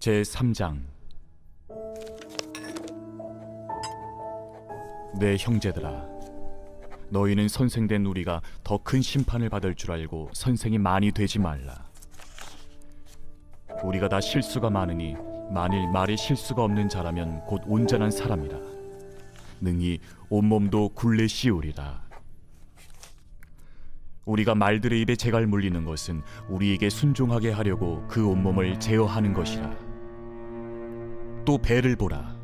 제3장. 내 형제들아, 너희는 선생된 우리가 더 큰 심판을 받을 줄 알고 선생이 많이 되지 말라. 우리가 다 실수가 많으니 만일 말에 실수가 없는 자라면 곧 온전한 사람이라. 능히 온몸도 굴레 씌우리라. 우리가 말들의 입에 재갈 물리는 것은 우리에게 순종하게 하려고 그 온몸을 제어하는 것이라. 또 배를 보라.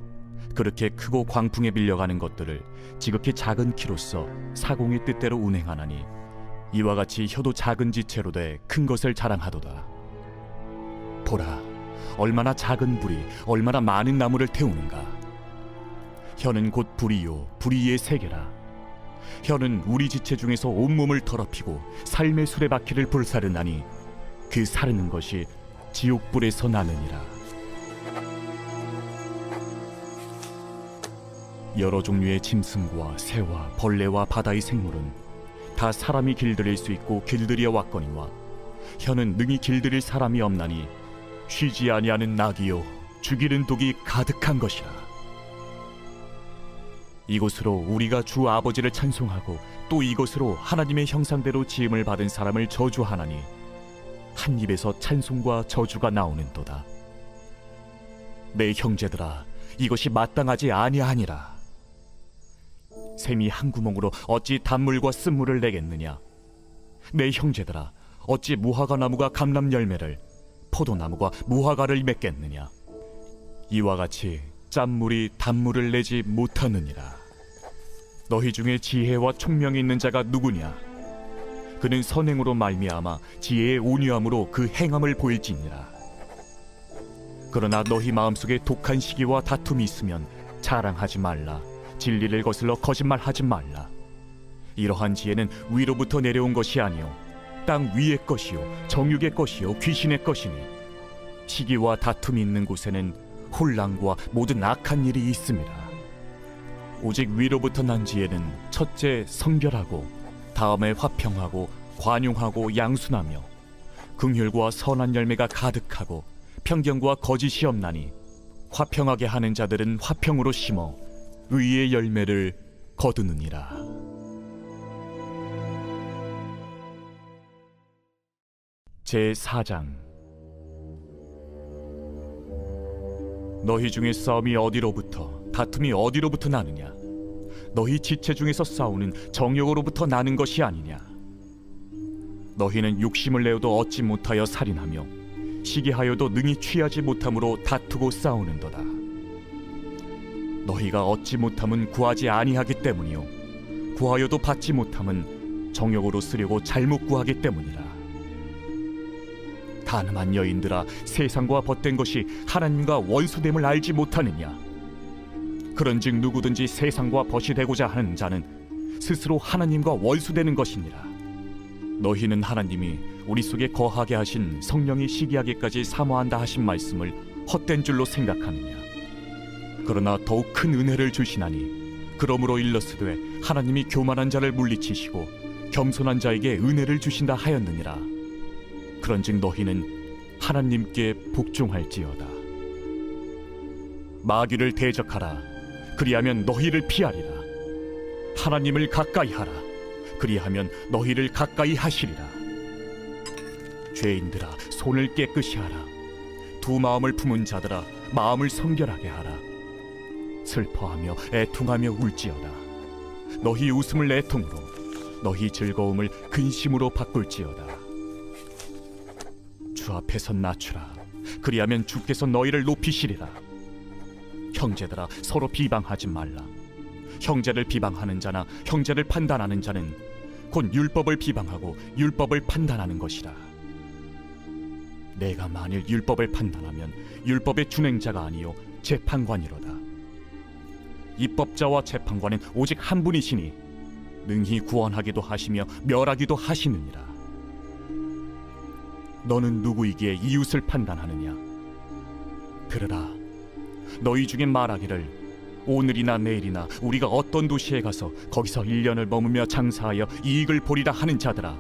그렇게 크고 광풍에 밀려가는 것들을 지극히 작은 키로서 사공의 뜻대로 운행하나니 이와 같이 혀도 작은 지체로 돼 큰 것을 자랑하도다. 보라, 얼마나 작은 불이 얼마나 많은 나무를 태우는가. 혀는 곧 불이요 불이의 세계라. 혀는 우리 지체 중에서 온몸을 더럽히고 삶의 수레바퀴를 불사르나니 그 사르는 것이 지옥불에서 나느니라. 여러 종류의 짐승과 새와 벌레와 바다의 생물은 다 사람이 길들일 수 있고 길들여 왔거니와 혀는 능히 길들일 사람이 없나니 쉬지 아니하는 낙이요 죽이는 독이 가득한 것이라. 이곳으로 우리가 주 아버지를 찬송하고 또 이곳으로 하나님의 형상대로 지음을 받은 사람을 저주하나니 한 입에서 찬송과 저주가 나오는도다. 내 형제들아, 이것이 마땅하지 아니하니라. 샘이 한 구멍으로 어찌 단물과 쓴물을 내겠느냐. 내 형제들아, 어찌 무화과 나무가 감람 열매를, 포도나무가 무화과를 맺겠느냐. 이와 같이 짠물이 단물을 내지 못하느니라. 너희 중에 지혜와 총명이 있는 자가 누구냐. 그는 선행으로 말미암아 지혜의 온유함으로 그 행함을 보일지니라. 그러나 너희 마음속에 독한 시기와 다툼이 있으면 자랑하지 말라. 진리를 거슬러 거짓말하지 말라. 이러한 지혜는 위로부터 내려온 것이 아니요 땅 위의 것이요 정육의 것이요 귀신의 것이니 시기와 다툼이 있는 곳에는 혼란과 모든 악한 일이 있음이라. 오직 위로부터 난 지혜는 첫째 성결하고 다음에 화평하고 관용하고 양순하며 긍휼과 선한 열매가 가득하고 편견과 거짓이 없나니 화평하게 하는 자들은 화평으로 심어 의의 열매를 거두느니라. 제4장. 너희 중에 싸움이 어디로부터 다툼이 어디로부터 나느냐. 너희 지체 중에서 싸우는 정욕으로부터 나는 것이 아니냐. 너희는 욕심을 내어도 얻지 못하여 살인하며 시기하여도 능히 취하지 못함으로 다투고 싸우는도다. 너희가 얻지 못함은 구하지 아니하기 때문이요 구하여도 받지 못함은 정욕으로 쓰려고 잘못 구하기 때문이라. 가늠한 여인들아, 세상과 벗된 것이 하나님과 원수됨을 알지 못하느냐. 그런즉 누구든지 세상과 벗이 되고자 하는 자는 스스로 하나님과 원수되는 것이니라. 너희는 하나님이 우리 속에 거하게 하신 성령이 시기하기까지 사모한다 하신 말씀을 헛된 줄로 생각하느냐. 그러나 더욱 큰 은혜를 주시나니 그러므로 일렀으되 하나님이 교만한 자를 물리치시고 겸손한 자에게 은혜를 주신다 하였느니라. 그런즉 너희는 하나님께 복종할지어다. 마귀를 대적하라. 그리하면 너희를 피하리라. 하나님을 가까이 하라. 그리하면 너희를 가까이 하시리라. 죄인들아, 손을 깨끗이 하라. 두 마음을 품은 자들아, 마음을 성결하게 하라. 슬퍼하며 애통하며 울지어다. 너희 웃음을 애통으로, 너희 즐거움을 근심으로 바꿀지어다. 주 앞에서 낮추라. 그리하면 주께서 너희를 높이시리라. 형제들아, 서로 비방하지 말라. 형제를 비방하는 자나 형제를 판단하는 자는 곧 율법을 비방하고 율법을 판단하는 것이라. 내가 만일 율법을 판단하면 율법의 준행자가 아니요 재판관이로다. 입법자와 재판관은 오직 한 분이시니 능히 구원하기도 하시며 멸하기도 하시느니라. 너는 누구이기에 이웃을 판단하느냐. 들으라. 너희 중에 말하기를 오늘이나 내일이나 우리가 어떤 도시에 가서 거기서 1년을 머무며 장사하여 이익을 보리라 하는 자들아,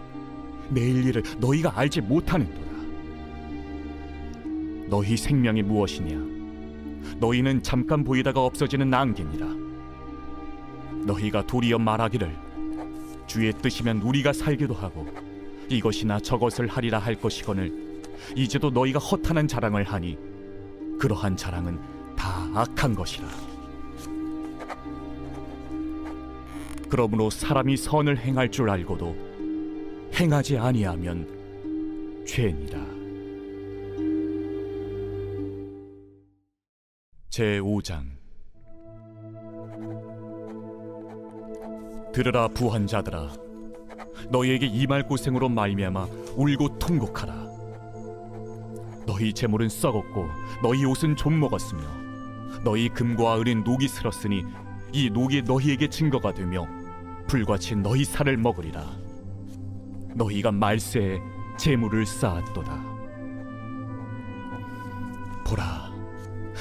내일 일을 너희가 알지 못하는도다. 너희 생명이 무엇이냐? 너희는 잠깐 보이다가 없어지는 안개니라. 너희가 도리어 말하기를 주의 뜻이면 우리가 살기도 하고 이것이나 저것을 하리라 할 것이거늘 이제도 너희가 허탄한 자랑을 하니 그러한 자랑은 다 악한 것이라. 그러므로 사람이 선을 행할 줄 알고도 행하지 아니하면 죄니라. 제5장. 들으라 부한 자들아, 너희에게 임할 고생으로 말미암아 울고 통곡하라. 너희 재물은 썩었고 너희 옷은 좀 먹었으며 너희 금과 은은 녹이 슬었으니 이 녹이 너희에게 증거가 되며 불같이 너희 살을 먹으리라. 너희가 말세에 재물을 쌓았도다. 보라,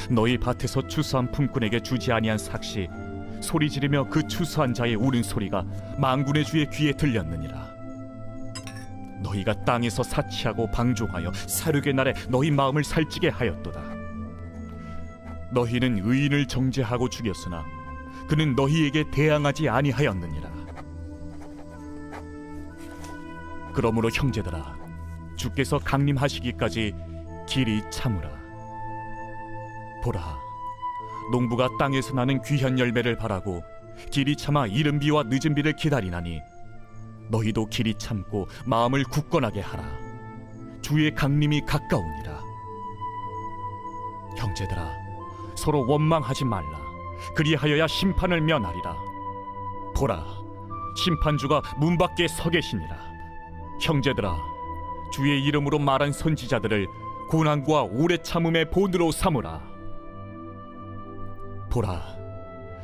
너희 밭에서 추수한 품꾼에게 주지 아니한 삭시 소리 지르며 그 추수한 자의 우는 소리가 만군의 주의 귀에 들렸느니라. 너희가 땅에서 사치하고 방종하여 사륙의 날에 너희 마음을 살찌게 하였도다. 너희는 의인을 정죄하고 죽였으나 그는 너희에게 대항하지 아니하였느니라. 그러므로 형제들아, 주께서 강림하시기까지 길이 참으라. 보라, 농부가 땅에서 나는 귀한 열매를 바라고 길이 참아 이른 비와 늦은 비를 기다리나니 너희도 길이 참고 마음을 굳건하게 하라. 주의 강림이 가까우니라. 형제들아, 서로 원망하지 말라. 그리하여야 심판을 면하리라. 보라, 심판주가 문 밖에 서 계시니라. 형제들아, 주의 이름으로 말한 선지자들을 고난과 오래 참음의 본으로 삼으라. 보라,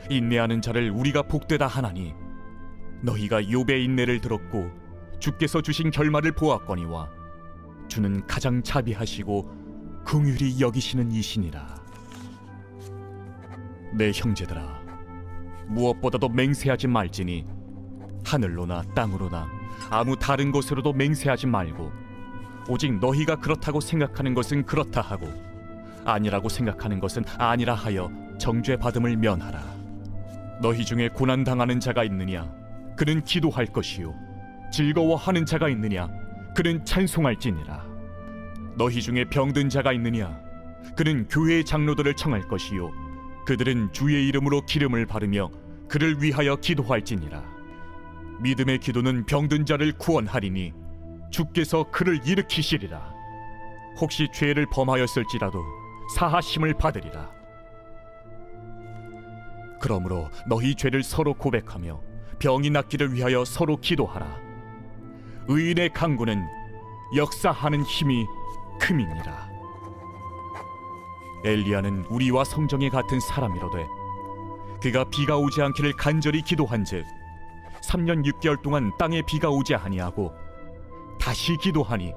인내하는 자를 우리가 복되다 하나니 너희가 욥의 인내를 들었고 주께서 주신 결말을 보았거니와 주는 가장 자비하시고 긍휼히 여기시는 이시니라. 내 형제들아, 무엇보다도 맹세하지 말지니 하늘로나 땅으로나 아무 다른 곳으로도 맹세하지 말고 오직 너희가 그렇다고 생각하는 것은 그렇다 하고 아니라고 생각하는 것은 아니라 하여 정죄받음을 면하라. 너희 중에 고난당하는 자가 있느냐? 그는 기도할 것이요 즐거워하는 자가 있느냐? 그는 찬송할지니라. 너희 중에 병든 자가 있느냐? 그는 교회의 장로들을 청할 것이요 그들은 주의 이름으로 기름을 바르며 그를 위하여 기도할지니라. 믿음의 기도는 병든 자를 구원하리니 주께서 그를 일으키시리라. 혹시 죄를 범하였을지라도 사하심을 받으리라. 그러므로 너희 죄를 서로 고백하며 병이 낫기를 위하여 서로 기도하라. 의인의 강구는 역사하는 힘이 큼이니라. 엘리야는 우리와 성정이 같은 사람이로되 그가 비가 오지 않기를 간절히 기도한즉 3년 6개월 동안 땅에 비가 오지 아니하고 다시 기도하니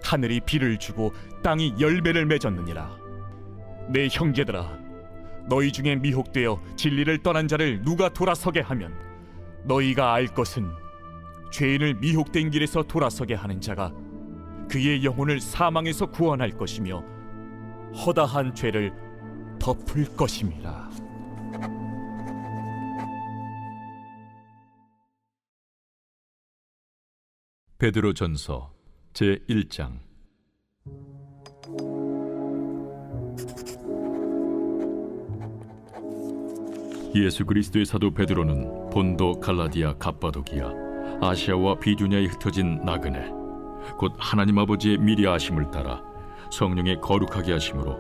하늘이 비를 주고 땅이 열매를 맺었느니라. 내 형제들아, 너희 중에 미혹되어 진리를 떠난 자를 누가 돌아서게 하면 너희가 알 것은 죄인을 미혹된 길에서 돌아서게 하는 자가 그의 영혼을 사망에서 구원할 것이며 허다한 죄를 덮을 것임이라. 베드로전서 제1장. 예수 그리스도의 사도 베드로는 본도, 갈라디아, 갑바도기아, 아시아와 비두냐에 흩어진 나그네 곧 하나님 아버지의 미리 아심을 따라 성령의 거룩하게 하심으로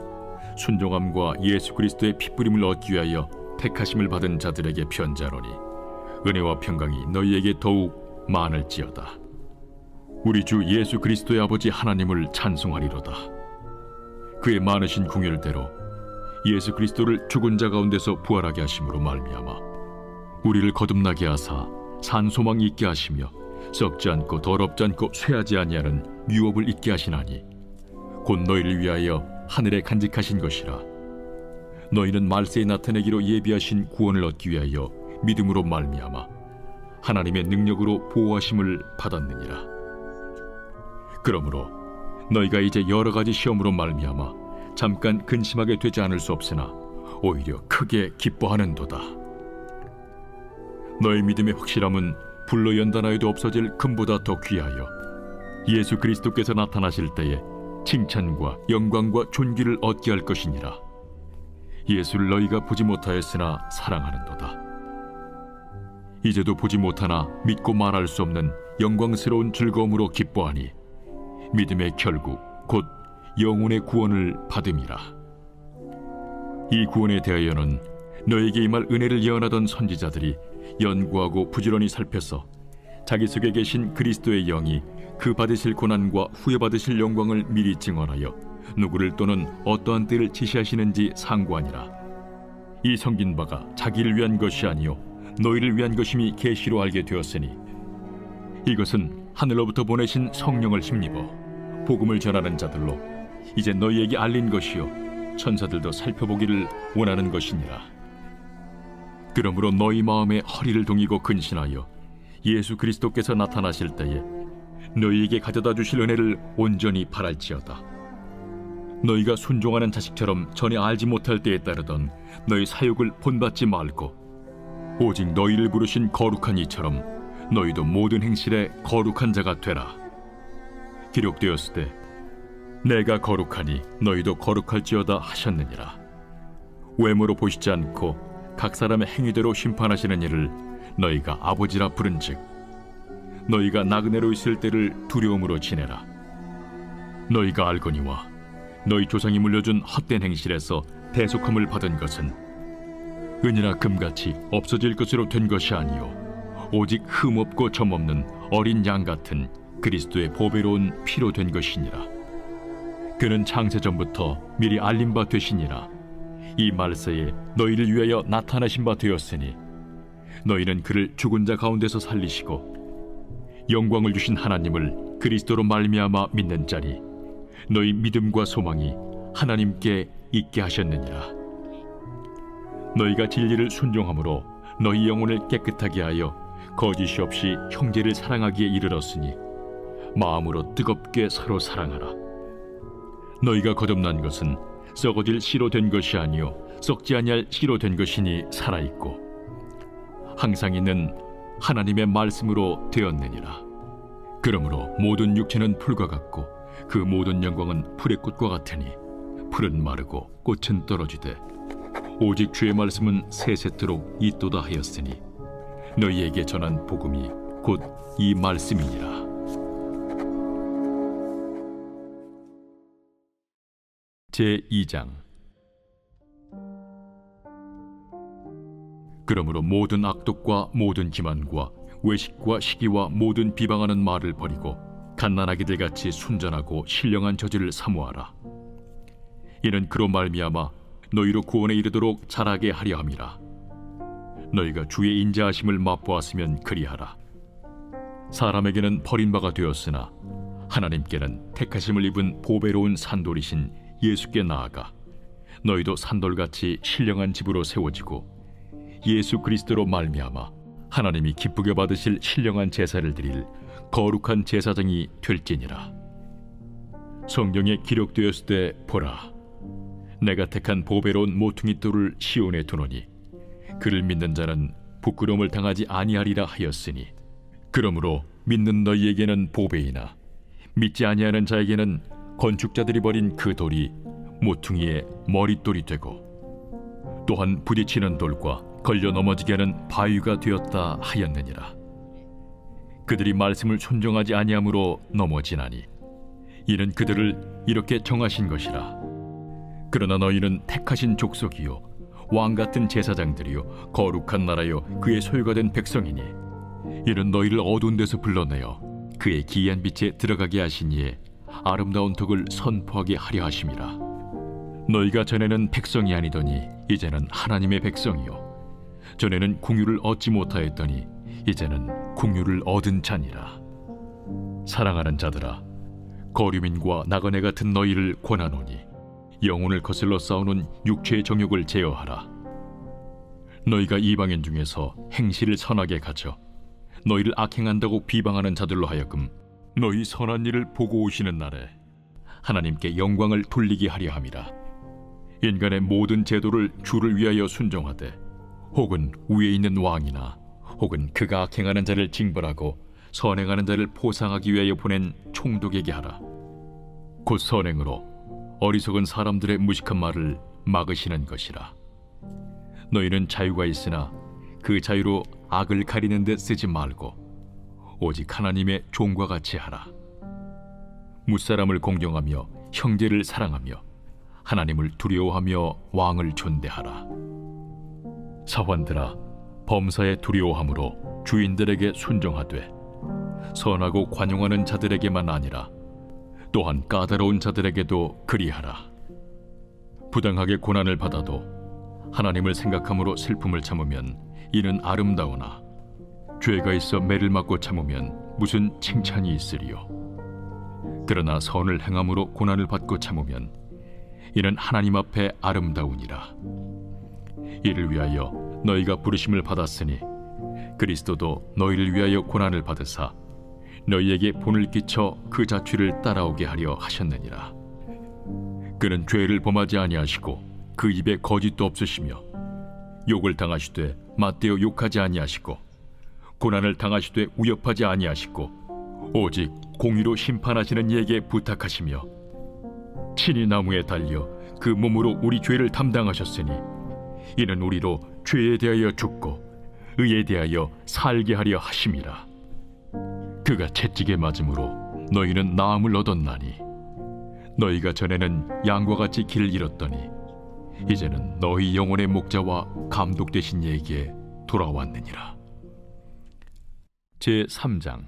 순종함과 예수 그리스도의 핏부림을 얻기 위하여 택하심을 받은 자들에게 편지하노니 은혜와 평강이 너희에게 더욱 많을지어다. 우리 주 예수 그리스도의 아버지 하나님을 찬송하리로다. 그의 많으신 긍휼대로 예수 그리스도를 죽은 자 가운데서 부활하게 하심으로 말미암아 우리를 거듭나게 하사 산 소망이 있게 하시며 썩지 않고 더럽지 않고 쇠하지 아니하는 유업을 있게 하시나니 곧 너희를 위하여 하늘에 간직하신 것이라. 너희는 말세에 나타내기로 예비하신 구원을 얻기 위하여 믿음으로 말미암아 하나님의 능력으로 보호하심을 받았느니라. 그러므로 너희가 이제 여러 가지 시험으로 말미암아 잠깐 근심하게 되지 않을 수 없으나 오히려 크게 기뻐하는도다. 너희 믿음의 확실함은 불로 연단하여도 없어질 금보다 더 귀하여 예수 그리스도께서 나타나실 때에 칭찬과 영광과 존귀를 얻게 할 것이니라. 예수를 너희가 보지 못하였으나 사랑하는도다. 이제도 보지 못하나 믿고 말할 수 없는 영광스러운 즐거움으로 기뻐하니 믿음의 결국 곧 영혼의 구원을 받음이라. 이 구원에 대하여는 너에게 임할 은혜를 예언하던 선지자들이 연구하고 부지런히 살펴서 자기 속에 계신 그리스도의 영이 그 받으실 고난과 후에 받으실 영광을 미리 증언하여 누구를 또는 어떠한 때를 지시하시는지 상고하니라. 이 성긴 바가 자기를 위한 것이 아니요 너희를 위한 것임이 계시로 알게 되었으니 이것은 하늘로부터 보내신 성령을 힘입어 복음을 전하는 자들로 이제 너희에게 알린 것이요 천사들도 살펴보기를 원하는 것이니라. 그러므로 너희 마음에 허리를 동이고 근신하여 예수 그리스도께서 나타나실 때에 너희에게 가져다 주실 은혜를 온전히 바랄지어다. 너희가 순종하는 자식처럼 전에 알지 못할 때에 따르던 너희 사욕을 본받지 말고 오직 너희를 부르신 거룩한 이처럼 너희도 모든 행실에 거룩한 자가 되라. 기록되었을 때 내가 거룩하니 너희도 거룩할지어다 하셨느니라. 외모로 보시지 않고 각 사람의 행위대로 심판하시는 이를 너희가 아버지라 부른즉 너희가 나그네로 있을 때를 두려움으로 지내라. 너희가 알거니와 너희 조상이 물려준 헛된 행실에서 대속함을 받은 것은 은이나 금같이 없어질 것으로 된 것이 아니요 오직 흠없고 점없는 어린 양 같은 그리스도의 보배로운 피로 된 것이니라. 그는 창세 전부터 미리 알린 바 되시니라. 이 말세에 너희를 위하여 나타나신 바 되었으니 너희는 그를 죽은 자 가운데서 살리시고 영광을 주신 하나님을 그리스도로 말미암아 믿는 자니 너희 믿음과 소망이 하나님께 있게 하셨느니라. 너희가 진리를 순종함으로 너희 영혼을 깨끗하게 하여 거짓이 없이 형제를 사랑하기에 이르렀으니 마음으로 뜨겁게 서로 사랑하라. 너희가 거듭난 것은 썩어질 씨로 된 것이 아니요 썩지 아니할 씨로 된 것이니 살아있고 항상 있는 하나님의 말씀으로 되었느니라. 그러므로 모든 육체는 풀과 같고 그 모든 영광은 풀의 꽃과 같으니 풀은 마르고 꽃은 떨어지되 오직 주의 말씀은 세세토록 있도다 하였으니 너희에게 전한 복음이 곧 이 말씀이니라. 제2장. 그러므로 모든 악독과 모든 기만과 외식과 시기와 모든 비방하는 말을 버리고 갓난아기들 같이 순전하고 신령한 저지를 사모하라. 이는 그로 말미암아 너희로 구원에 이르도록 자라게 하려 함이라. 너희가 주의 인자하심을 맛보았으면 그리하라. 사람에게는 버림바가 되었으나 하나님께는 택하심을 입은 보배로운 산돌이신 예수께 나아가 너희도 산돌같이 신령한 집으로 세워지고 예수 그리스도로 말미암아 하나님이 기쁘게 받으실 신령한 제사를 드릴 거룩한 제사장이 될지니라. 성경에 기록되었을 때 보라, 내가 택한 보배로운 모퉁이 돌을 시온에 두노니 그를 믿는 자는 부끄러움을 당하지 아니하리라 하였으니 그러므로 믿는 너희에게는 보배이나 믿지 아니하는 자에게는 건축자들이 버린 그 돌이 모퉁이의 머릿돌이 되고 또한 부딪히는 돌과 걸려 넘어지게 하는 바위가 되었다 하였느니라. 그들이 말씀을 순종하지 아니함으로 넘어지나니 이는 그들을 이렇게 정하신 것이라. 그러나 너희는 택하신 족속이요 왕같은 제사장들이요 거룩한 나라요 그의 소유가 된 백성이니 이는 너희를 어두운 데서 불러내어 그의 기이한 빛에 들어가게 하신 이에 아름다운 덕을 선포하게 하려 하심이라. 너희가 전에는 백성이 아니더니 이제는 하나님의 백성이요 전에는 궁유를 얻지 못하였더니 이제는 궁유를 얻은 자니라. 사랑하는 자들아, 거류민과 나그네 같은 너희를 권하노니 영혼을 거슬러 싸우는 육체의 정욕을 제어하라. 너희가 이방인 중에서 행실을 선하게 가져 너희를 악행한다고 비방하는 자들로 하여금 너희 선한 일을 보고 오시는 날에 하나님께 영광을 돌리게 하려 함이라. 인간의 모든 제도를 주를 위하여 순종하되 혹은 위에 있는 왕이나 혹은 그가 악행하는 자를 징벌하고 선행하는 자를 포상하기 위하여 보낸 총독에게 하라. 곧 선행으로 어리석은 사람들의 무식한 말을 막으시는 것이라. 너희는 자유가 있으나 그 자유로 악을 가리는 데 쓰지 말고 오직 하나님의 종과 같이 하라. 무사람을 공경하며 형제를 사랑하며 하나님을 두려워하며 왕을 존대하라. 사환들아, 범사에 두려워함으로 주인들에게 순종하되 선하고 관용하는 자들에게만 아니라 또한 까다로운 자들에게도 그리하라. 부당하게 고난을 받아도 하나님을 생각함으로 슬픔을 참으면 이는 아름다우나 죄가 있어 매를 맞고 참으면 무슨 칭찬이 있으리요. 그러나 선을 행함으로 고난을 받고 참으면 이는 하나님 앞에 아름다우니라. 이를 위하여 너희가 부르심을 받았으니 그리스도도 너희를 위하여 고난을 받으사 너희에게 본을 끼쳐 그 자취를 따라오게 하려 하셨느니라. 그는 죄를 범하지 아니하시고 그 입에 거짓도 없으시며 욕을 당하시되 맞대어 욕하지 아니하시고 고난을 당하시되 위협하지 아니하시고 오직 공의로 심판하시는 이에게 부탁하시며 친히 나무에 달려 그 몸으로 우리 죄를 담당하셨으니 이는 우리로 죄에 대하여 죽고 의에 대하여 살게 하려 하심이라. 그가 채찍에 맞음으로 너희는 나음을 얻었나니 너희가 전에는 양과 같이 길을 잃었더니 이제는 너희 영혼의 목자와 감독 되신 이에게 돌아왔느니라. 제 3장.